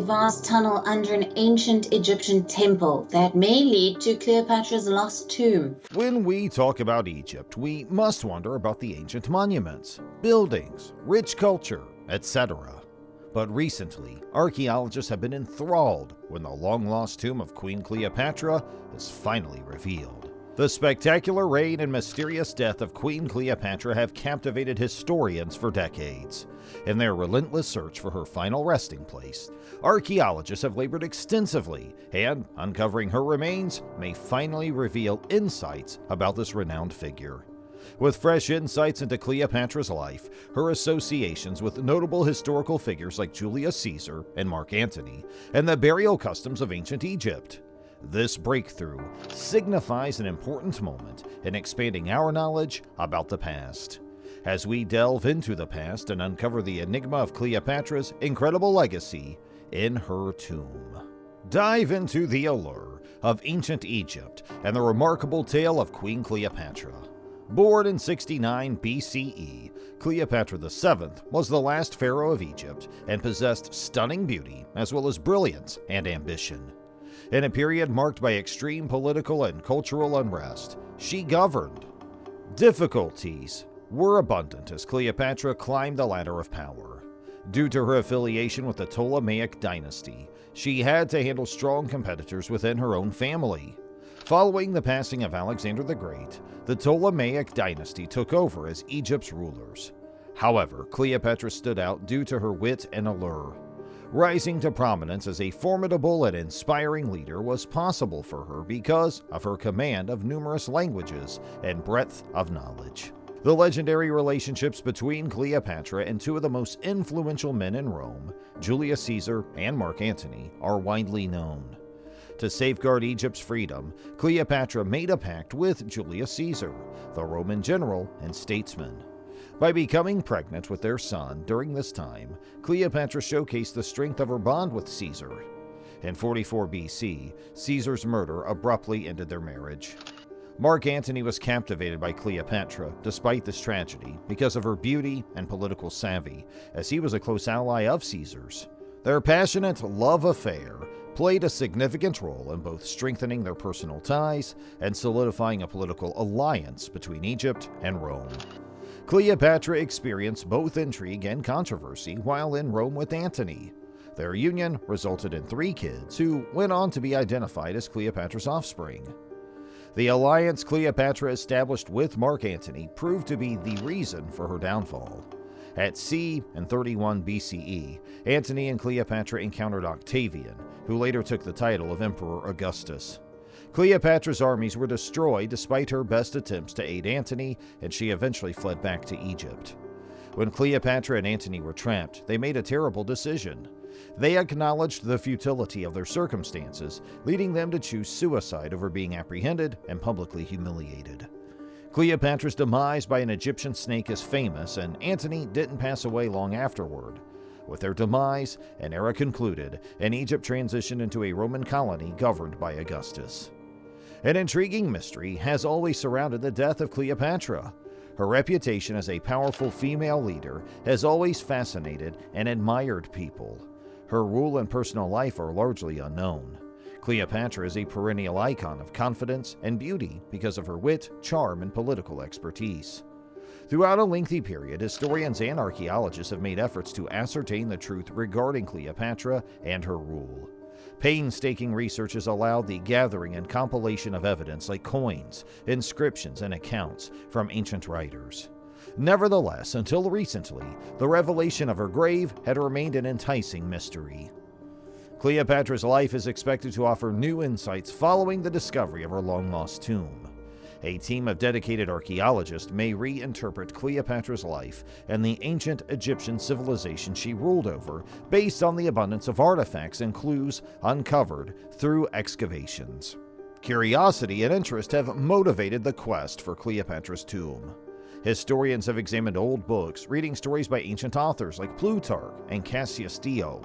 vast tunnel under an ancient Egyptian temple that may lead to Cleopatra's lost tomb. When we talk about Egypt, we must wonder about the ancient monuments, buildings, rich culture, etc. But recently, archaeologists have been enthralled when the long-lost tomb of Queen Cleopatra is finally revealed. The spectacular reign and mysterious death of Queen Cleopatra have captivated historians for decades. In their relentless search for her final resting place, archaeologists have labored extensively, and uncovering her remains may finally reveal insights about this renowned figure. With fresh insights into Cleopatra's life, her associations with notable historical figures like Julius Caesar and Mark Antony, and the burial customs of ancient Egypt. This breakthrough signifies an important moment in expanding our knowledge about the past. As we delve into the past and uncover the enigma of Cleopatra's incredible legacy in her tomb. Dive into the allure of ancient Egypt and the remarkable tale of Queen Cleopatra. Born in 69 BCE, Cleopatra VII was the last pharaoh of Egypt and possessed stunning beauty as well as brilliance and ambition. In a period marked by extreme political and cultural unrest, she governed. Difficulties were abundant as Cleopatra climbed the ladder of power. Due to her affiliation with the Ptolemaic dynasty, she had to handle strong competitors within her own family. Following the passing of Alexander the Great, the Ptolemaic dynasty took over as Egypt's rulers. However, Cleopatra stood out due to her wit and allure. Rising to prominence as a formidable and inspiring leader was possible for her because of her command of numerous languages and breadth of knowledge. The legendary relationships between Cleopatra and two of the most influential men in Rome, Julius Caesar and Mark Antony, are widely known. To safeguard Egypt's freedom, Cleopatra made a pact with Julius Caesar, the Roman general and statesman. By becoming pregnant with their son during this time, Cleopatra showcased the strength of her bond with Caesar. In 44 BC, Caesar's murder abruptly ended their marriage. Mark Antony was captivated by Cleopatra despite this tragedy because of her beauty and political savvy, as he was a close ally of Caesar's. Their passionate love affair played a significant role in both strengthening their personal ties and solidifying a political alliance between Egypt and Rome. Cleopatra experienced both intrigue and controversy while in Rome with Antony. Their union resulted in 3 kids who went on to be identified as Cleopatra's offspring. The alliance Cleopatra established with Mark Antony proved to be the reason for her downfall. At sea in 31 BCE, Antony and Cleopatra encountered Octavian, who later took the title of Emperor Augustus. Cleopatra's armies were destroyed despite her best attempts to aid Antony, and she eventually fled back to Egypt. When Cleopatra and Antony were trapped, they made a terrible decision. They acknowledged the futility of their circumstances, leading them to choose suicide over being apprehended and publicly humiliated. Cleopatra's demise by an Egyptian snake is famous, and Antony didn't pass away long afterward. With their demise, an era concluded, and Egypt transitioned into a Roman colony governed by Augustus. An intriguing mystery has always surrounded the death of Cleopatra. Her reputation as a powerful female leader has always fascinated and admired people. Her rule and personal life are largely unknown. Cleopatra is a perennial icon of confidence and beauty because of her wit, charm, and political expertise. Throughout a lengthy period, historians and archaeologists have made efforts to ascertain the truth regarding Cleopatra and her rule. Painstaking research has allowed the gathering and compilation of evidence like coins, inscriptions, and accounts from ancient writers. Nevertheless, until recently, the revelation of her grave had remained an enticing mystery. Cleopatra's life is expected to offer new insights following the discovery of her long-lost tomb. A team of dedicated archaeologists may reinterpret Cleopatra's life and the ancient Egyptian civilization she ruled over based on the abundance of artifacts and clues uncovered through excavations. Curiosity and interest have motivated the quest for Cleopatra's tomb. Historians have examined old books, reading stories by ancient authors like Plutarch and Cassius Dio.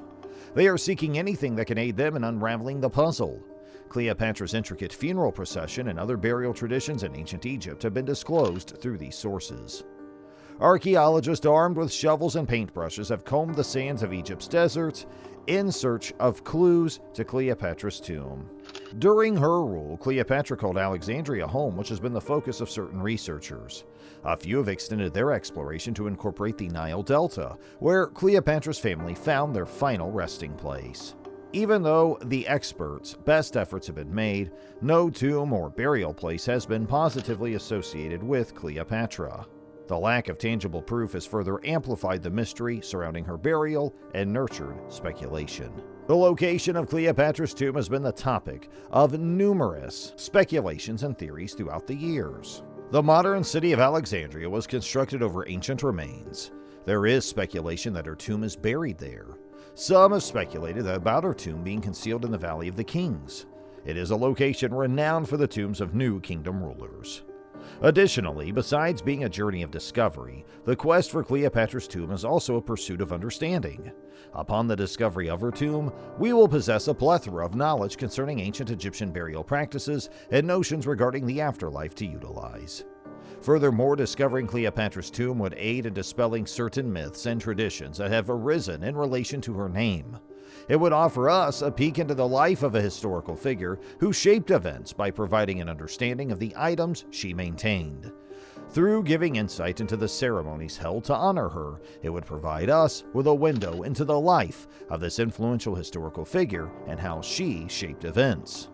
They are seeking anything that can aid them in unraveling the puzzle. Cleopatra's intricate funeral procession and other burial traditions in ancient Egypt have been disclosed through these sources. Archaeologists armed with shovels and paintbrushes have combed the sands of Egypt's deserts, in search of clues to Cleopatra's tomb. During her rule, Cleopatra called Alexandria home, which has been the focus of certain researchers. A few have extended their exploration to incorporate the Nile Delta, where Cleopatra's family found their final resting place. Even though the experts' best efforts have been made, no tomb or burial place has been positively associated with Cleopatra. The lack of tangible proof has further amplified the mystery surrounding her burial and nurtured speculation. The location of Cleopatra's tomb has been the topic of numerous speculations and theories throughout the years. The modern city of Alexandria was constructed over ancient remains. There is speculation that her tomb is buried there. Some have speculated about her tomb being concealed in the Valley of the Kings. It is a location renowned for the tombs of New Kingdom rulers. Additionally, besides being a journey of discovery, the quest for Cleopatra's tomb is also a pursuit of understanding. Upon the discovery of her tomb, we will possess a plethora of knowledge concerning ancient Egyptian burial practices and notions regarding the afterlife to utilize. Furthermore, discovering Cleopatra's tomb would aid in dispelling certain myths and traditions that have arisen in relation to her name. It would offer us a peek into the life of a historical figure who shaped events by providing an understanding of the items she maintained. Through giving insight into the ceremonies held to honor her, it would provide us with a window into the life of this influential historical figure and how she shaped events.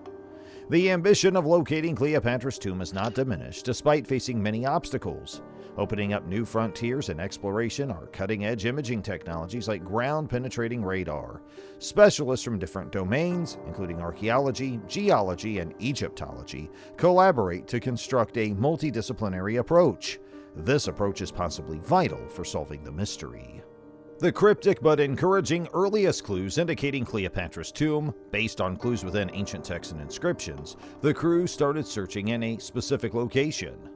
The ambition of locating Cleopatra's tomb is not diminished despite facing many obstacles. Opening up new frontiers in exploration are cutting-edge imaging technologies like ground-penetrating radar. Specialists from different domains, including archaeology, geology, and Egyptology, collaborate to construct a multidisciplinary approach. This approach is possibly vital for solving the mystery. The cryptic but encouraging earliest clues indicating Cleopatra's tomb, based on clues within ancient texts and inscriptions, the crew started searching in a specific location.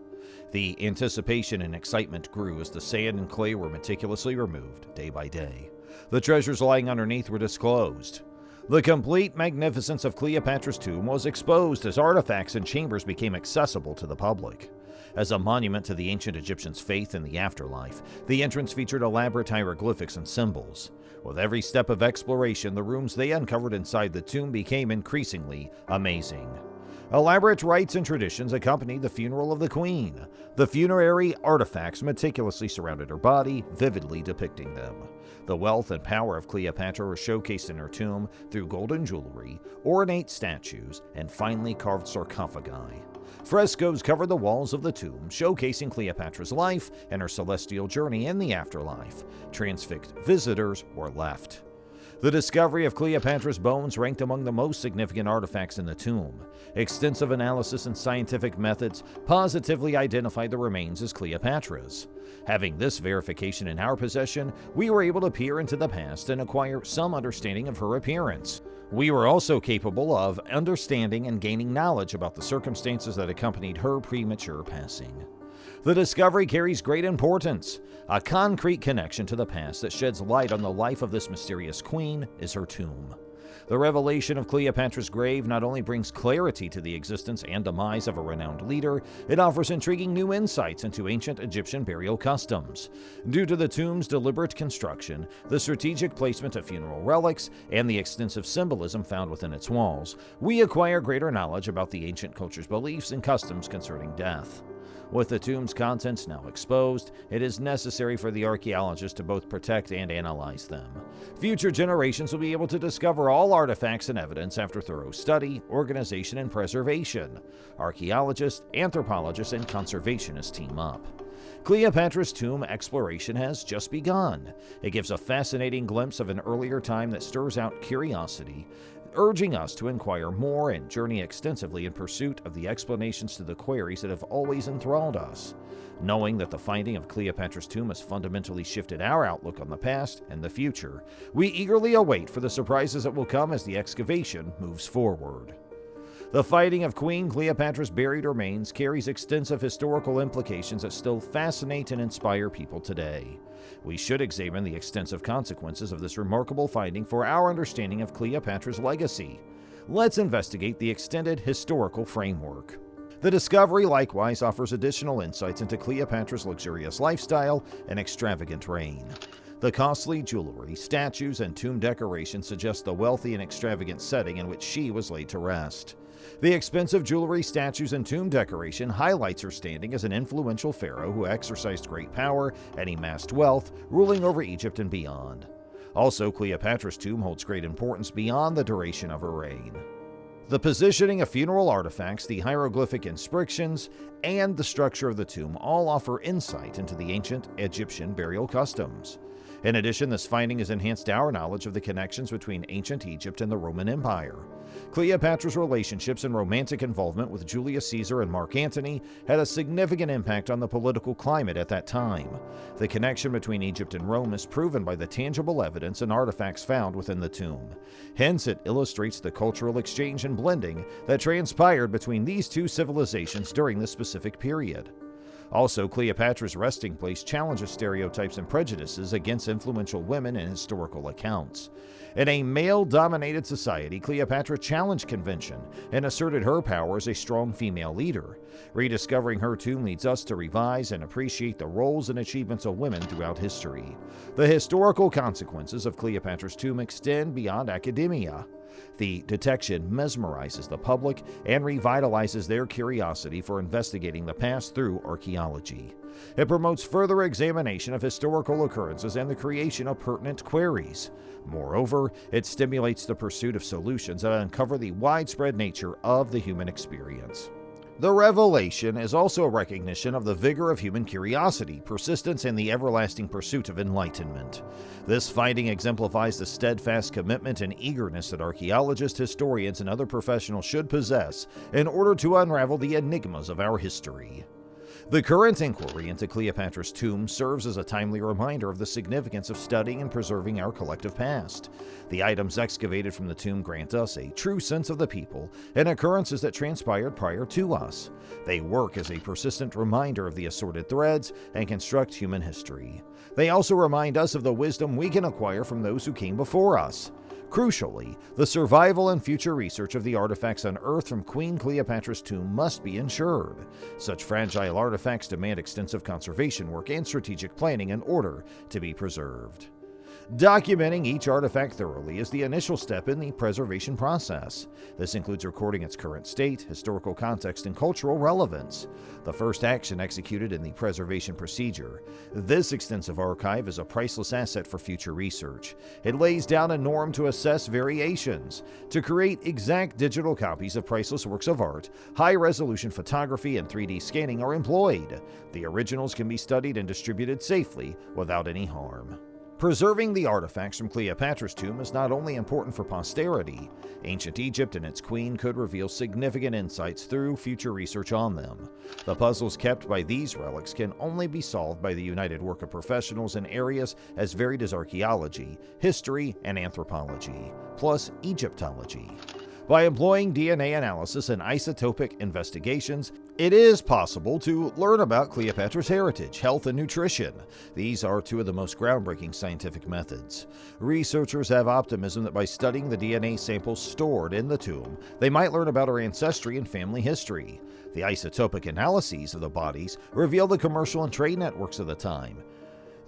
The anticipation and excitement grew as the sand and clay were meticulously removed day by day. The treasures lying underneath were disclosed. The complete magnificence of Cleopatra's tomb was exposed as artifacts and chambers became accessible to the public. As a monument to the ancient Egyptians' faith in the afterlife, the entrance featured elaborate hieroglyphics and symbols. With every step of exploration, the rooms they uncovered inside the tomb became increasingly amazing. Elaborate rites and traditions accompanied the funeral of the queen. The funerary artifacts meticulously surrounded her body, vividly depicting them. The wealth and power of Cleopatra were showcased in her tomb through golden jewelry, ornate statues, and finely carved sarcophagi. Frescoes covered the walls of the tomb, showcasing Cleopatra's life and her celestial journey in the afterlife. Transfixed visitors were left. The discovery of Cleopatra's bones ranked among the most significant artifacts in the tomb. Extensive analysis and scientific methods positively identified the remains as Cleopatra's. Having this verification in our possession, we were able to peer into the past and acquire some understanding of her appearance. We were also capable of understanding and gaining knowledge about the circumstances that accompanied her premature passing. The discovery carries great importance. A concrete connection to the past that sheds light on the life of this mysterious queen is her tomb. The revelation of Cleopatra's grave not only brings clarity to the existence and demise of a renowned leader, it offers intriguing new insights into ancient Egyptian burial customs. Due to the tomb's deliberate construction, the strategic placement of funeral relics, and the extensive symbolism found within its walls, we acquire greater knowledge about the ancient culture's beliefs and customs concerning death. With the tomb's contents now exposed, it is necessary for the archaeologists to both protect and analyze them. Future generations will be able to discover all artifacts and evidence after thorough study, organization, and preservation. Archaeologists, anthropologists, and conservationists team up. Cleopatra's tomb exploration has just begun. It gives a fascinating glimpse of an earlier time that stirs out curiosity, urging us to inquire more and journey extensively in pursuit of the explanations to the queries that have always enthralled us. Knowing that the finding of Cleopatra's tomb has fundamentally shifted our outlook on the past and the future, we eagerly await for the surprises that will come as the excavation moves forward. The finding of Queen Cleopatra's buried remains carries extensive historical implications that still fascinate and inspire people today. We should examine the extensive consequences of this remarkable finding for our understanding of Cleopatra's legacy. Let's investigate the extended historical framework. The discovery likewise offers additional insights into Cleopatra's luxurious lifestyle and extravagant reign. The costly jewelry, statues, and tomb decorations suggest the wealthy and extravagant setting in which she was laid to rest. The expensive jewelry, statues, and tomb decoration highlights her standing as an influential pharaoh who exercised great power and amassed wealth, ruling over Egypt and beyond. Also, Cleopatra's tomb holds great importance beyond the duration of her reign. The positioning of funeral artifacts, the hieroglyphic inscriptions, and the structure of the tomb all offer insight into the ancient Egyptian burial customs. In addition, this finding has enhanced our knowledge of the connections between ancient Egypt and the Roman Empire. Cleopatra's relationships and romantic involvement with Julius Caesar and Mark Antony had a significant impact on the political climate at that time. The connection between Egypt and Rome is proven by the tangible evidence and artifacts found within the tomb. Hence, it illustrates the cultural exchange and blending that transpired between these two civilizations during this specific period. Also, Cleopatra's resting place challenges stereotypes and prejudices against influential women in historical accounts. In a male-dominated society, Cleopatra challenged convention and asserted her power as a strong female leader. Rediscovering her tomb leads us to revise and appreciate the roles and achievements of women throughout history. The historical consequences of Cleopatra's tomb extend beyond academia. The detection mesmerizes the public and revitalizes their curiosity for investigating the past through archaeology. It promotes further examination of historical occurrences and the creation of pertinent queries. Moreover, it stimulates the pursuit of solutions that uncover the widespread nature of the human experience. The revelation is also a recognition of the vigor of human curiosity, persistence, and the everlasting pursuit of enlightenment. This finding exemplifies the steadfast commitment and eagerness that archaeologists, historians, and other professionals should possess in order to unravel the enigmas of our history. The current inquiry into Cleopatra's tomb serves as a timely reminder of the significance of studying and preserving our collective past. The items excavated from the tomb grant us a true sense of the people and occurrences that transpired prior to us. They work as a persistent reminder of the assorted threads and construct human history. They also remind us of the wisdom we can acquire from those who came before us. Crucially, the survival and future research of the artifacts unearthed from Queen Cleopatra's tomb must be ensured. Such fragile artifacts demand extensive conservation work and strategic planning in order to be preserved. Documenting each artifact thoroughly is the initial step in the preservation process. This includes recording its current state, historical context, and cultural relevance. The first action executed in the preservation procedure. This extensive archive is a priceless asset for future research. It lays down a norm to assess variations. To create exact digital copies of priceless works of art, high-resolution photography and 3D scanning are employed. The originals can be studied and distributed safely without any harm. Preserving the artifacts from Cleopatra's tomb is not only important for posterity. Ancient Egypt and its queen could reveal significant insights through future research on them. The puzzles kept by these relics can only be solved by the united work of professionals in areas as varied as archaeology, history, and anthropology, plus Egyptology. By employing DNA analysis and isotopic investigations, it is possible to learn about Cleopatra's heritage, health, and nutrition. These are two of the most groundbreaking scientific methods. Researchers have optimism that by studying the DNA samples stored in the tomb, they might learn about her ancestry and family history. The isotopic analyses of the bodies reveal the commercial and trade networks of the time.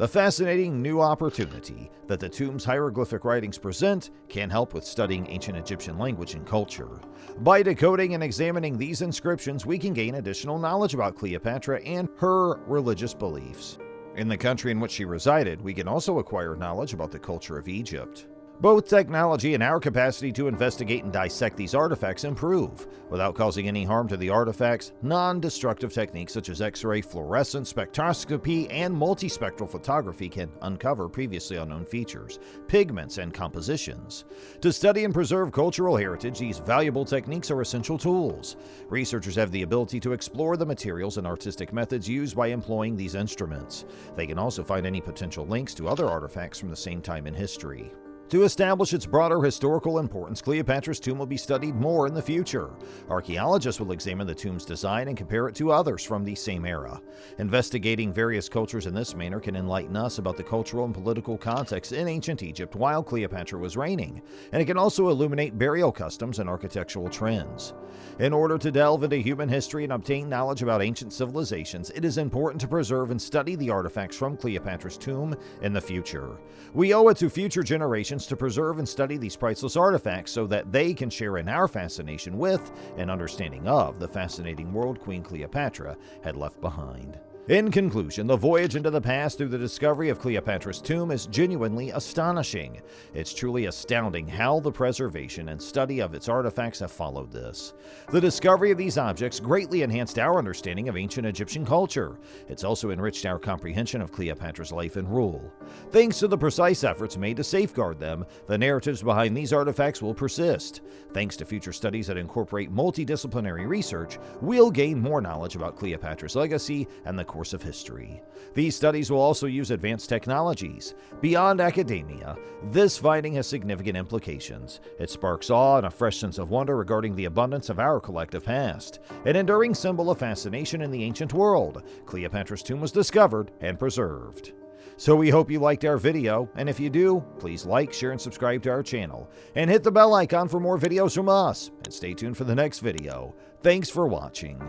The fascinating new opportunity that the tomb's hieroglyphic writings present can help with studying ancient Egyptian language and culture. By decoding and examining these inscriptions, we can gain additional knowledge about Cleopatra and her religious beliefs. In the country in which she resided, we can also acquire knowledge about the culture of Egypt. Both technology and our capacity to investigate and dissect these artifacts improve. Without causing any harm to the artifacts, non-destructive techniques such as X-ray, fluorescence, spectroscopy, and multispectral photography can uncover previously unknown features, pigments, and compositions. To study and preserve cultural heritage, these valuable techniques are essential tools. Researchers have the ability to explore the materials and artistic methods used by employing these instruments. They can also find any potential links to other artifacts from the same time in history. To establish its broader historical importance, Cleopatra's tomb will be studied more in the future. Archaeologists will examine the tomb's design and compare it to others from the same era. Investigating various cultures in this manner can enlighten us about the cultural and political context in ancient Egypt while Cleopatra was reigning, and it can also illuminate burial customs and architectural trends. In order to delve into human history and obtain knowledge about ancient civilizations, it is important to preserve and study the artifacts from Cleopatra's tomb in the future. We owe it to future generations to preserve and study these priceless artifacts so that they can share in our fascination with and understanding of the fascinating world Queen Cleopatra had left behind. In conclusion, the voyage into the past through the discovery of Cleopatra's tomb is genuinely astonishing. It's truly astounding how the preservation and study of its artifacts have followed this. The discovery of these objects greatly enhanced our understanding of ancient Egyptian culture. It's also enriched our comprehension of Cleopatra's life and rule. Thanks to the precise efforts made to safeguard them, the narratives behind these artifacts will persist. Thanks to future studies that incorporate multidisciplinary research, we'll gain more knowledge about Cleopatra's legacy and the course of history. These studies will also use advanced technologies. Beyond academia, this finding has significant implications. It sparks awe and a fresh sense of wonder regarding the abundance of our collective past. An enduring symbol of fascination in the ancient world, Cleopatra's tomb was discovered and preserved. So we hope you liked our video, and if you do, please like, share, and subscribe to our channel, and hit the bell icon for more videos from us, and stay tuned for the next video. Thanks for watching.